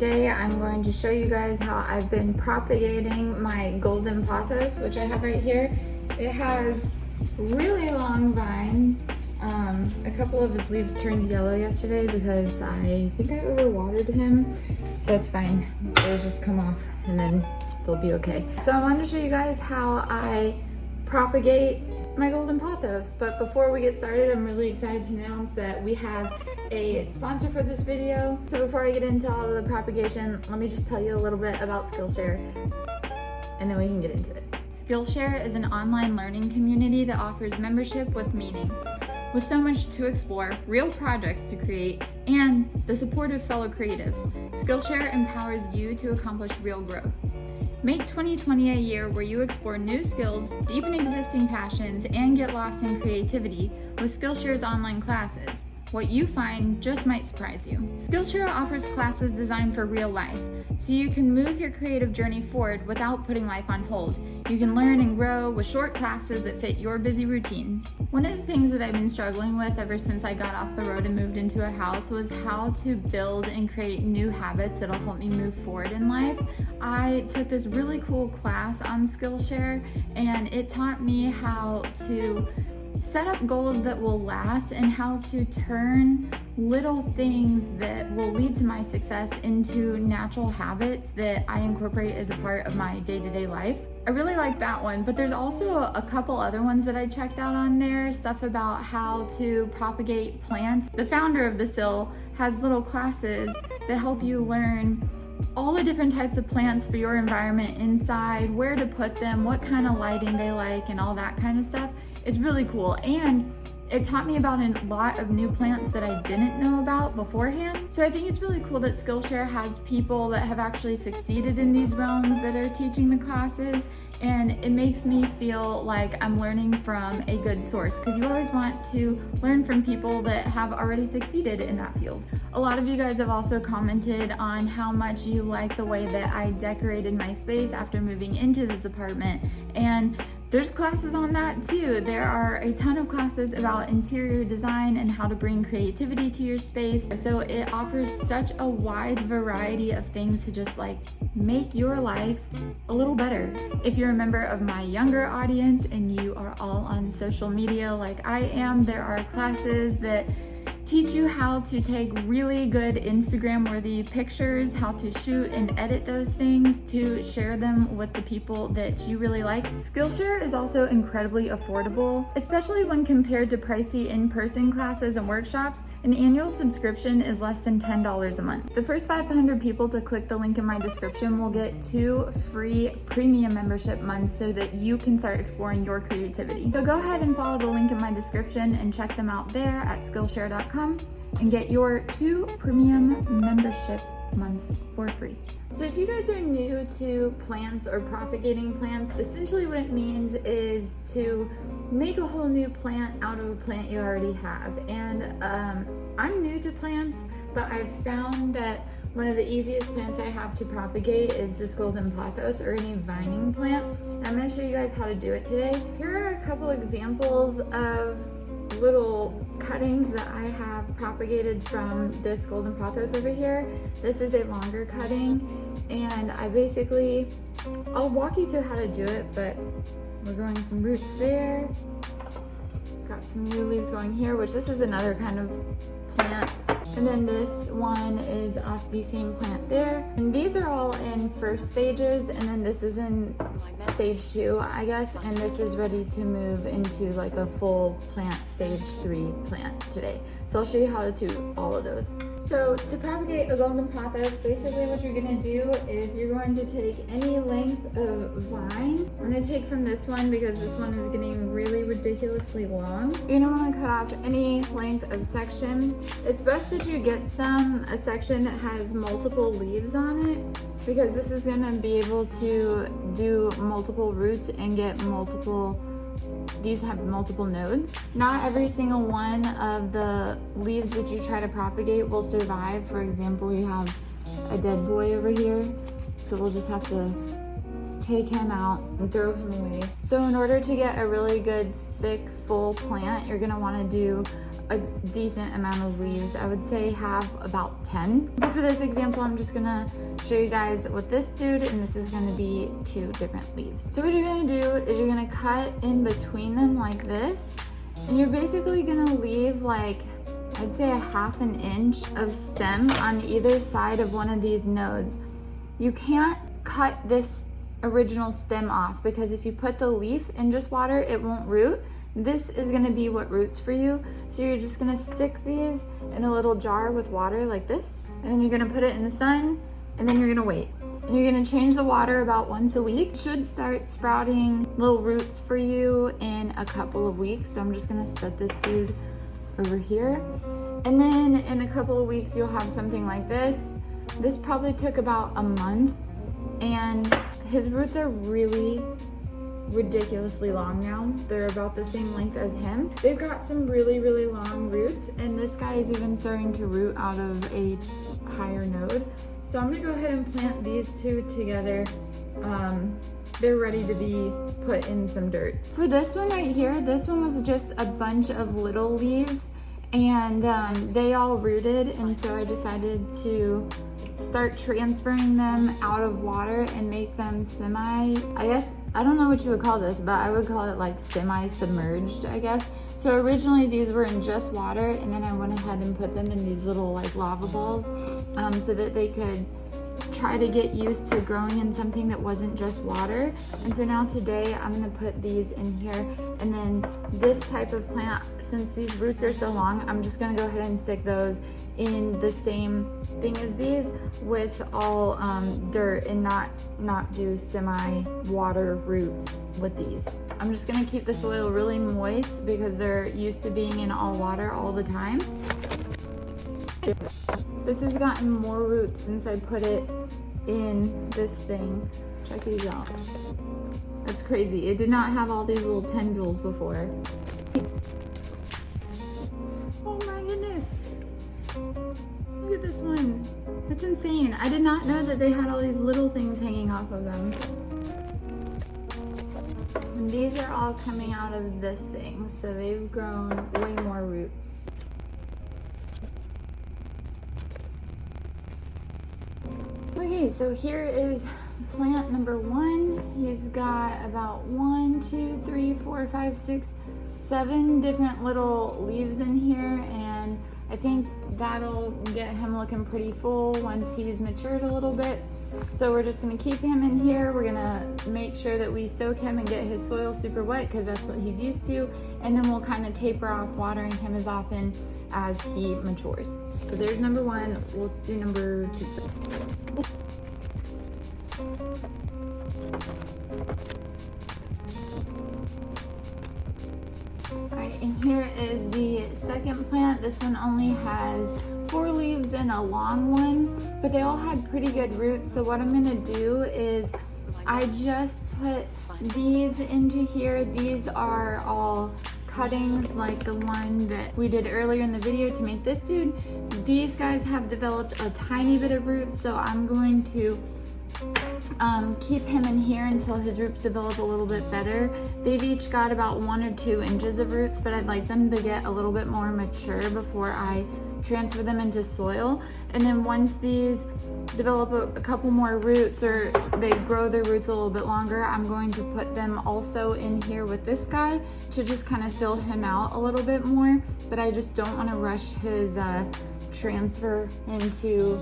today I'm going to show you guys how I've been propagating my golden pothos, which I have right here. It has really long vines. A couple of his leaves turned yellow yesterday because I think I overwatered him, so it's fine. They'll just come off and then they'll be okay. So I wanted to show you guys how I propagate my golden pothos. But before we get started, I'm really excited to announce that we have a sponsor for this video. So before I get into all of the propagation, let me just tell you a little bit about Skillshare and then we can get into it. Skillshare is an online learning community that offers membership with meaning. With so much to explore, real projects to create, and the support of fellow creatives, Skillshare empowers you to accomplish real growth. Make 2020 a year where you explore new skills, deepen existing passions, and get lost in creativity with Skillshare's online classes. What you find just might surprise you. Skillshare offers classes designed for real life, so you can move your creative journey forward without putting life on hold. You can learn and grow with short classes that fit your busy routine. One of the things that I've been struggling with ever since I got off the road and moved into a house was how to build and create new habits that'll help me move forward in life. I took this really cool class on Skillshare and it taught me how to set up goals that will last and how to turn little things that will lead to my success into natural habits that I incorporate as a part of my day-to-day life. I really like that one, but there's also a couple other ones that I checked out on there, stuff about how to propagate plants. The founder of the Sill has little classes that help you learn all the different types of plants for your environment inside, where to put them, what kind of lighting they like, and all that kind of stuff. It's really cool, and it taught me about a lot of new plants that I didn't know about beforehand. So I think it's really cool that Skillshare has people that have actually succeeded in these realms that are teaching the classes, and it makes me feel like I'm learning from a good source, because you always want to learn from people that have already succeeded in that field. A lot of you guys have also commented on how much you like the way that I decorated my space after moving into this apartment, and there's classes on that too. There are a ton of classes about interior design and how to bring creativity to your space. So it offers such a wide variety of things to just like make your life a little better. If you're a member of my younger audience and you are all on social media like I am, there are classes that teach you how to take really good Instagram-worthy pictures, how to shoot and edit those things to share them with the people that you really like. Skillshare is also incredibly affordable, especially when compared to pricey in-person classes and workshops. An annual subscription is less than $10 a month. The first 500 people to click the link in my description will get 2 free premium membership months so that you can start exploring your creativity. So go ahead and follow the link in my description and check them out there at Skillshare.com and get your 2 premium membership months for free. So if you guys are new to plants or propagating plants, essentially what it means is to make a whole new plant out of a plant you already have. And I'm new to plants, but I've found that one of the easiest plants I have to propagate is this golden pothos or any vining plant. And I'm going to show you guys how to do it today. Here are a couple examples of little cuttings that I have propagated from this golden pothos over here. This is a longer cutting, and I'll walk you through how to do it, but we're growing some roots there. Got some new leaves going here, which this is another kind of plant. And then this one is off the same plant there. And these are all in first stages, and then this is in stage 2, I guess, and this is ready to move into like a full plant, stage 3 plant today. So I'll show you how to do all of those. So to propagate a golden pothos, basically what you're gonna do is you're going to take any length of vine. I'm gonna take from this one because this one is getting really ridiculously long. You're gonna wanna cut off any length of section. It's best that you get a section that has multiple leaves on it, because this is gonna be able to do multiple roots and get these have multiple nodes. Not every single one of the leaves that you try to propagate will survive. For example, you have a dead boy over here, so we'll just have to take him out and throw him away. So in order to get a really good, thick, full plant, you're gonna wanna do a decent amount of leaves. I would say have about 10. But for this example, I'm just gonna show you guys with this dude, and this is gonna be 2 different leaves. So what you're gonna do is you're gonna cut in between them like this, and you're basically gonna leave like, I'd say a ½ an inch of stem on either side of one of these nodes. You can't cut this original stem off because if you put the leaf in just water, it won't root. This is gonna be what roots for you. So you're just gonna stick these in a little jar with water like this, and then you're gonna put it in the sun, and then you're gonna wait. And you're gonna change the water about once a week. It should start sprouting little roots for you in a couple of weeks. So I'm just gonna set this dude over here. And then in a couple of weeks, you'll have something like this. This probably took about a month, and his roots are really ridiculously long now. They're about the same length as him. They've got some really, really long roots, and this guy is even starting to root out of a higher node. So I'm gonna go ahead and plant these 2 together. They're ready to be put in some dirt. For this one right here, this one was just a bunch of little leaves, and they all rooted, and so I decided to start transferring them out of water and make them I guess, I don't know what you would call this, but I would call it like semi-submerged, I guess. So originally these were in just water, and then I went ahead and put them in these little like lava balls so that they could try to get used to growing in something that wasn't just water. And so now today I'm gonna put these in here, and then this type of plant, since these roots are so long, I'm just gonna go ahead and stick those in the same thing as these with all dirt and not do semi-water roots with these. I'm just gonna keep the soil really moist because they're used to being in all water all the time. This has gotten more roots since I put it in this thing. Check these out. That's crazy. It did not have all these little tendrils before. Oh my goodness. Look at this one. That's insane. I did not know that they had all these little things hanging off of them. And these are all coming out of this thing, so they've grown way more roots. Okay, so here is plant number 1. He's got about 1, 2, 3, 4, 5, 6, 7 different little leaves in here, and I think that'll get him looking pretty full once he's matured a little bit. So we're just gonna keep him in here. We're gonna make sure that we soak him and get his soil super wet because that's what he's used to, and then we'll kind of taper off watering him as often as he matures. So there's number 1. Let's do number 2. Alright, and here is the second plant. This one only has 4 leaves and a long one, but they all had pretty good roots. So what I'm gonna do is I just put these into here. These are all cuttings like the one that we did earlier in the video to make this dude. These guys have developed a tiny bit of roots, so I'm going to keep him in here until his roots develop a little bit better. They've each got about 1 or 2 inches of roots, but I'd like them to get a little bit more mature before I transfer them into soil. And then once these develop a couple more roots, or they grow their roots a little bit longer, I'm going to put them also in here with this guy to just kind of fill him out a little bit more. But I just don't want to rush his transfer into,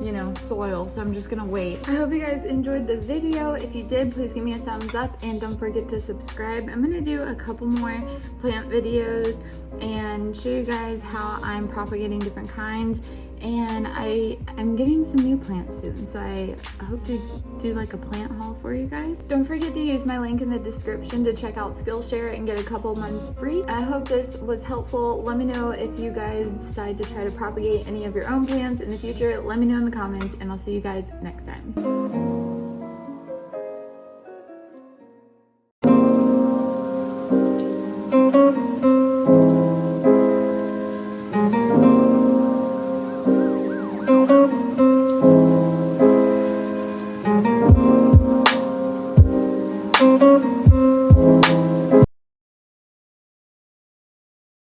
you know, soil, so I'm just gonna wait. I hope you guys enjoyed the video. If you did, please give me a thumbs up and don't forget to subscribe. I'm gonna do a couple more plant videos and show you guys how I'm propagating different kinds, and I am getting some new plants soon, so I hope to do like a plant haul for you guys. Don't forget to use my link in the description to check out Skillshare and get a couple months free. I hope this was helpful. Let me know if you guys decide to try to propagate any of your own plants in the future. Let me know in the comments, and I'll see you guys next time.